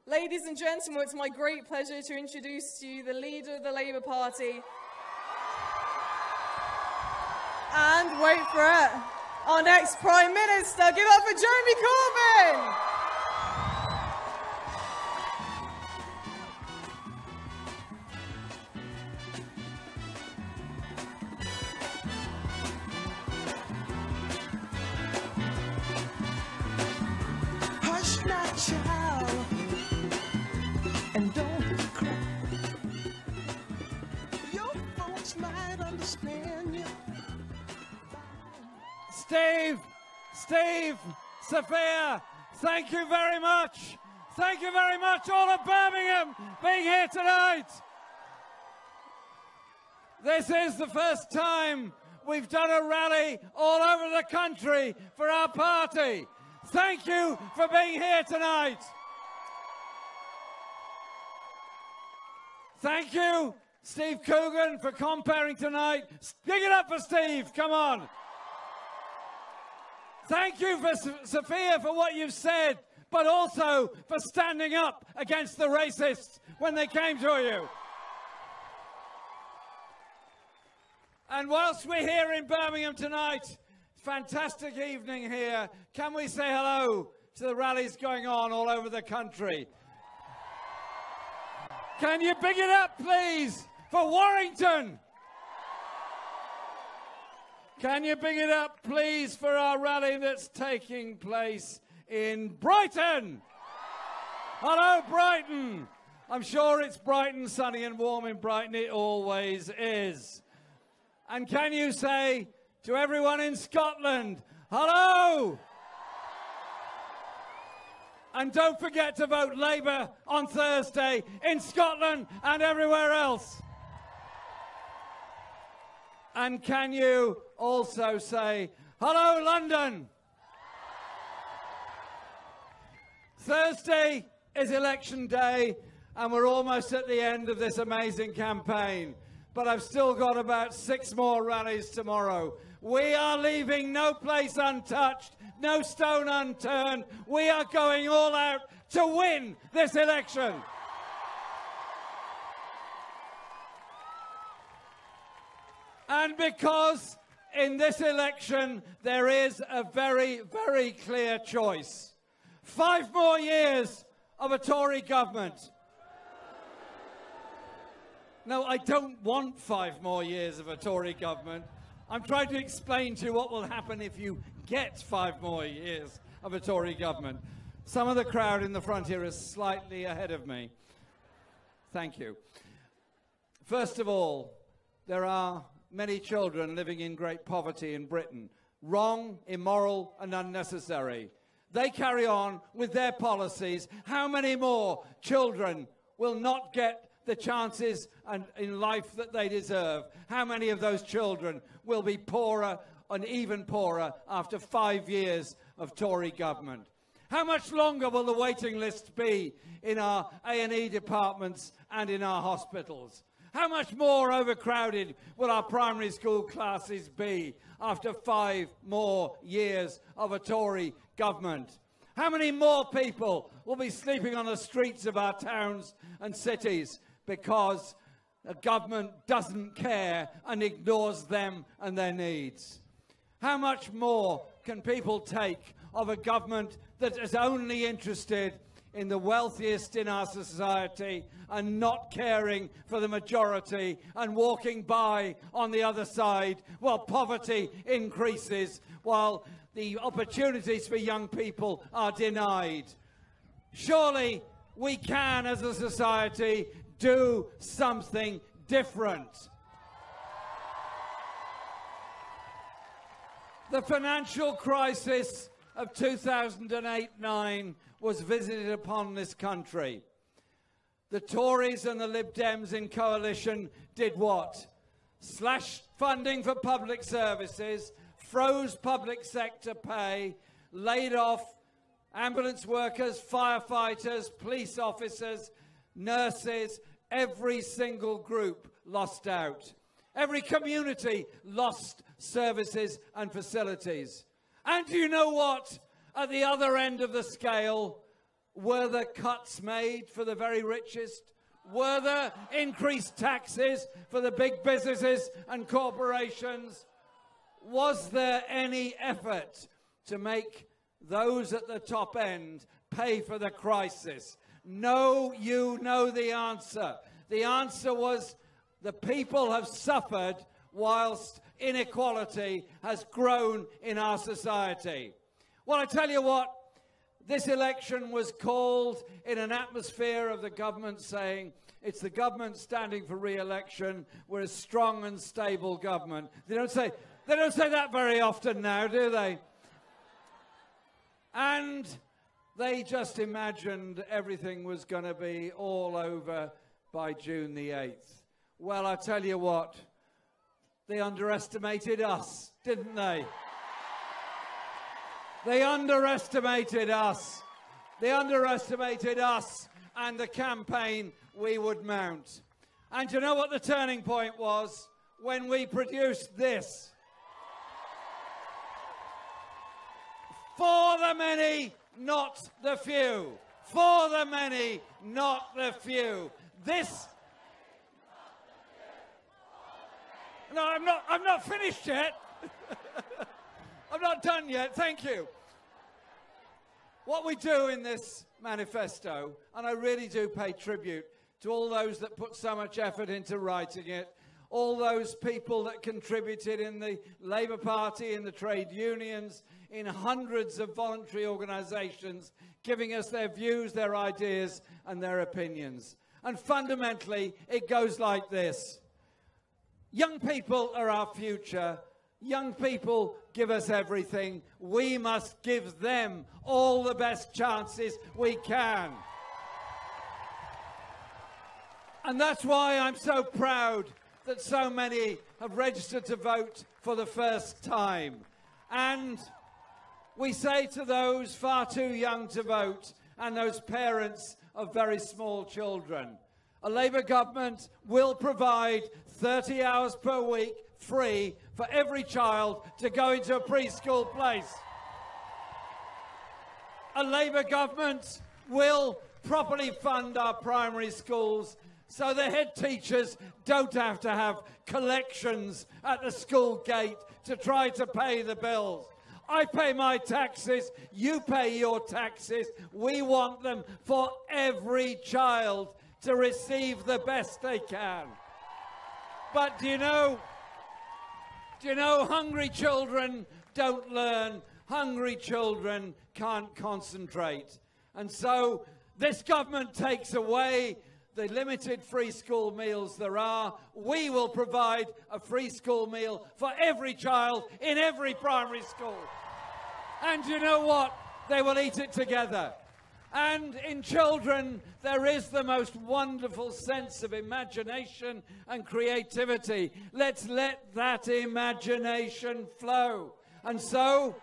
Ladies and gentlemen, it's my great pleasure to introduce to you the leader of the Labour Party. And wait for it, our next Prime Minister. Give it up for Jeremy Corbyn! Hush now, child, and don't cry. Your folks might understand you. Steve, Sophia, thank you very much. Thank you very much, all of Birmingham, being here tonight. This is the first time we've done a rally all over the country for our party. Thank you for being here tonight. Thank you, Steve Coogan, for comparing tonight. Give it up for Steve, come on. Thank you for Sophia for what you've said, but also for standing up against the racists when they came to you. And whilst we're here in Birmingham tonight, fantastic evening here, can we say hello to the rallies going on all over the country? Can you big it up, please, for Warrington? Can you big it up, please, for our rally that's taking place in Brighton? Hello, Brighton. I'm sure it's bright and sunny and warm in Brighton. It always is. And can you say to everyone in Scotland, hello? And don't forget to vote Labour on Thursday in Scotland and everywhere else. And can you also say, hello, London? Thursday is election day, and we're almost at the end of this amazing campaign. But I've still got about 6 more rallies tomorrow. We are leaving no place untouched, no stone unturned. We are going all out to win this election. And because in this election there is a very, very clear choice. 5 more years of a Tory government. No, I don't want 5 more years of a Tory government. I'm trying to explain to you what will happen if you get 5 more years of a Tory government. Some of the crowd in the front here is slightly ahead of me. Thank you. First of all, there are many children living in great poverty in Britain. Wrong, immoral, and unnecessary. They carry on with their policies. How many more children will not get the chances in life that they deserve? How many of those children will be poorer and even poorer after 5 years of Tory government? How much longer will the waiting list be in our A&E departments and in our hospitals? How much more overcrowded will our primary school classes be after 5 more years of a Tory government? How many more people will be sleeping on the streets of our towns and cities because the government doesn't care and ignores them and their needs? How much more can people take of a government that is only interested in the wealthiest in our society and not caring for the majority and walking by on the other side while poverty increases, while the opportunities for young people are denied? Surely we can, as a society, do something different. The financial crisis of 2008-9 was visited upon this country. The Tories and the Lib Dems in coalition did what? Slashed funding for public services, froze public sector pay, laid off ambulance workers, firefighters, police officers, nurses. Every single group lost out. Every community lost services and facilities. And do you know what? At the other end of the scale, Were there cuts made for the very richest? Were there increased taxes for the big businesses and corporations? Was there any effort to make those at the top end pay for the crisis? No, you know the answer. The answer was the people have suffered whilst inequality has grown in our society. Well, I tell you what, this election was called in an atmosphere of the government saying, it's the government standing for re-election, we're a strong and stable government. They don't say that very often now, do they? And they just imagined everything was going to be all over by June the 8th. Well, I tell you what, they underestimated us, didn't they? They underestimated us. They underestimated us and the campaign we would mount. And you know what the turning point was? When we produced this. For the many, not the few. For the many, not the few. This... No, I'm not finished yet. I'm not done yet, thank you. What we do in this manifesto, and I really do pay tribute to all those that put so much effort into writing it, all those people that contributed in the Labour Party, in the trade unions, in hundreds of voluntary organisations, giving us their views, their ideas and their opinions. And fundamentally, it goes like this. Young people are our future. Young people give us everything. We must give them all the best chances we can. And that's why I'm so proud that so many have registered to vote for the first time. And we say to those far too young to vote and those parents of very small children, a Labour government will provide 30 hours per week free for every child to go into a preschool place. A Labour government will properly fund our primary schools so the head teachers don't have to have collections at the school gate to try to pay the bills. I pay my taxes, you pay your taxes. We want them for every child to receive the best they can. But do you know, hungry children don't learn, hungry children can't concentrate. And so this government takes away the limited free school meals there are. We will provide a free school meal for every child in every primary school. And you know what? They will eat it together. And in children, there is the most wonderful sense of imagination and creativity. Let's let that imagination flow. And so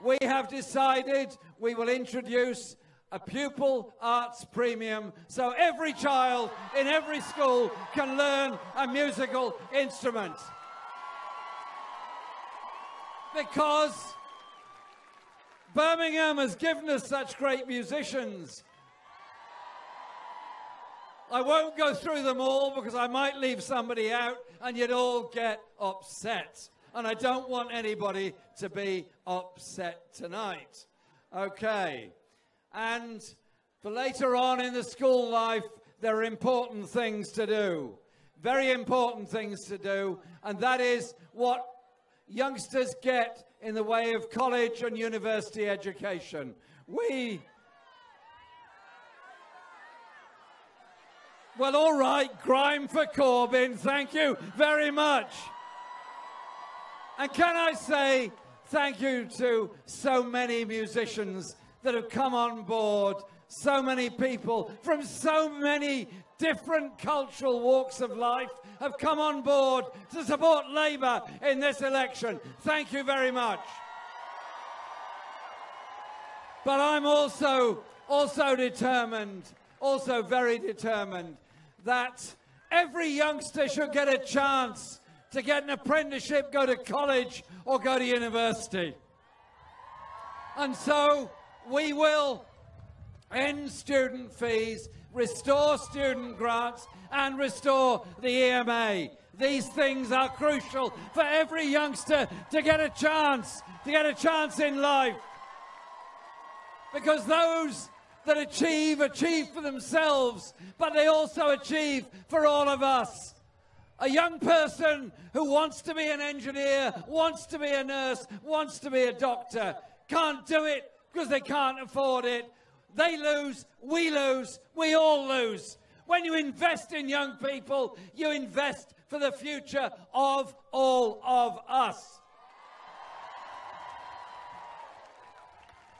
we have decided we will introduce a pupil arts premium so every child in every school can learn a musical instrument. Because Birmingham has given us such great musicians. I won't go through them all because I might leave somebody out and you'd all get upset. And I don't want anybody to be upset tonight. Okay. And for later on in the school life, there are important things to do. Very important things to do. And that is what youngsters get in the way of college and university education. Well, all right, grime for Corbyn. Thank you very much. And can I say thank you to so many musicians that have come on board, so many people from so many different cultural walks of life have come on board to support Labour in this election. Thank you very much. But I'm also determined, also very determined, that every youngster should get a chance to get an apprenticeship, go to college or go to university. And so we will end student fees, restore student grants, and restore the EMA. These things are crucial for every youngster to get a chance in life. Because those that achieve for themselves, but they also achieve for all of us. A young person who wants to be an engineer, wants to be a nurse, wants to be a doctor, can't do it because they can't afford it. They lose, we all lose. When you invest in young people, you invest for the future of all of us.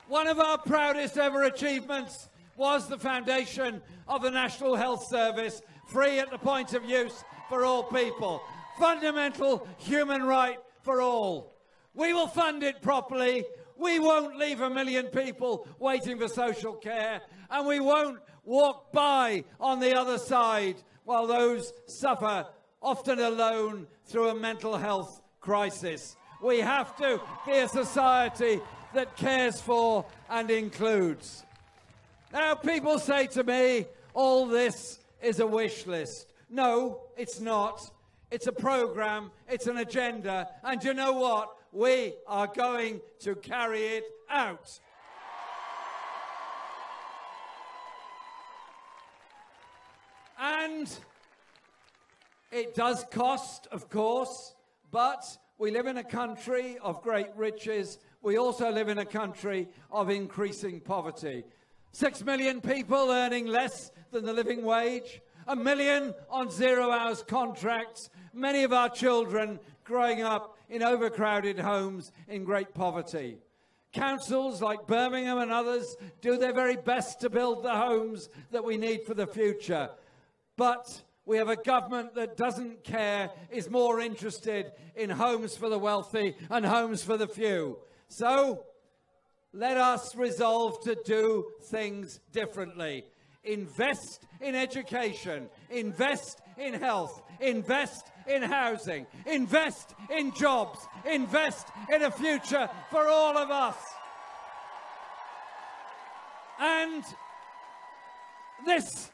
One of our proudest ever achievements was the foundation of the National Health Service, free at the point of use for all people. Fundamental human right for all. We will fund it properly. We won't leave 1 million people waiting for social care, and we won't walk by on the other side while those suffer, often alone, through a mental health crisis. We have to be a society that cares for and includes. Now, people say to me, all this is a wish list. No, it's not. It's a program, it's an agenda, and you know what? We are going to carry it out. And it does cost, of course, but we live in a country of great riches. We also live in a country of increasing poverty. 6 million people earning less than the living wage, 1 million on 0 hours contracts, many of our children growing up in overcrowded homes in great poverty. Councils like Birmingham and others do their very best to build the homes that we need for the future. But we have a government that doesn't care, is more interested in homes for the wealthy and homes for the few. So let us resolve to do things differently. Invest in education, invest in health, invest in housing, invest in jobs, invest in a future for all of us. And this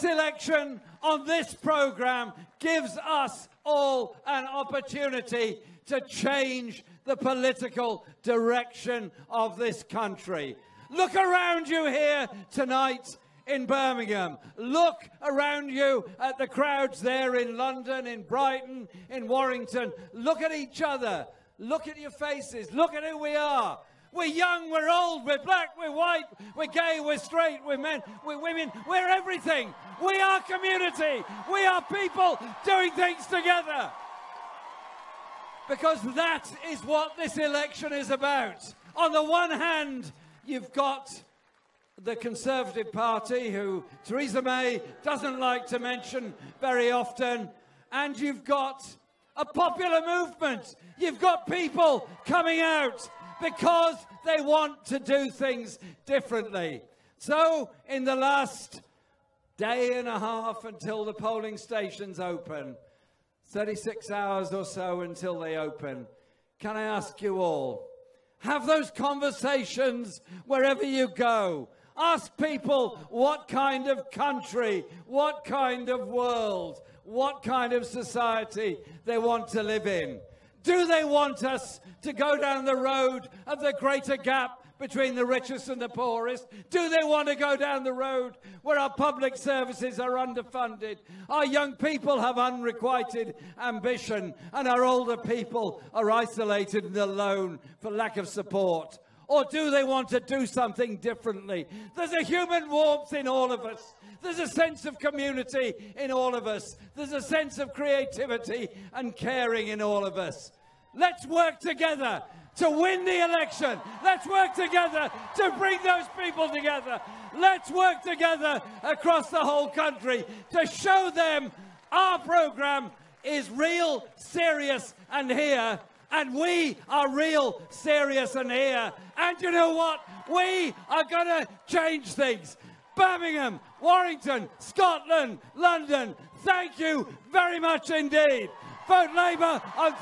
election on this programme gives us all an opportunity to change the political direction of this country. Look around you here tonight in Birmingham. Look around you at the crowds there in London, in Brighton, in Warrington. Look at each other. Look at your faces. Look at who we are. We're young, we're old, we're black, we're white, we're gay, we're straight, we're men, we're women, we're everything. We are community. We are people doing things together. Because that is what this election is about. On the one hand, you've got the Conservative Party, who Theresa May doesn't like to mention very often, and you've got a popular movement. You've got people coming out because they want to do things differently. So, in the last day and a half until the polling stations open, 36 hours or so until they open, can I ask you all, have those conversations wherever you go. Ask people what kind of country, what kind of world, what kind of society they want to live in. Do they want us to go down the road of the greater gap between the richest and the poorest? Do they want to go down the road where our public services are underfunded, our young people have unrequited ambition, and our older people are isolated and alone for lack of support? Or do they want to do something differently? There's a human warmth in all of us. There's a sense of community in all of us. There's a sense of creativity and caring in all of us. Let's work together to win the election. Let's work together to bring those people together. Let's work together across the whole country to show them our programme is real, serious and here. And we are real, serious and here. And you know what? We are going to change things. Birmingham, Warrington, Scotland, London, thank you very much indeed. Vote Labour on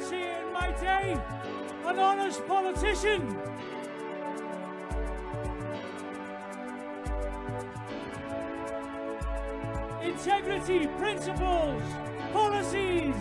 see in my day an honest politician. Integrity, principles, policies.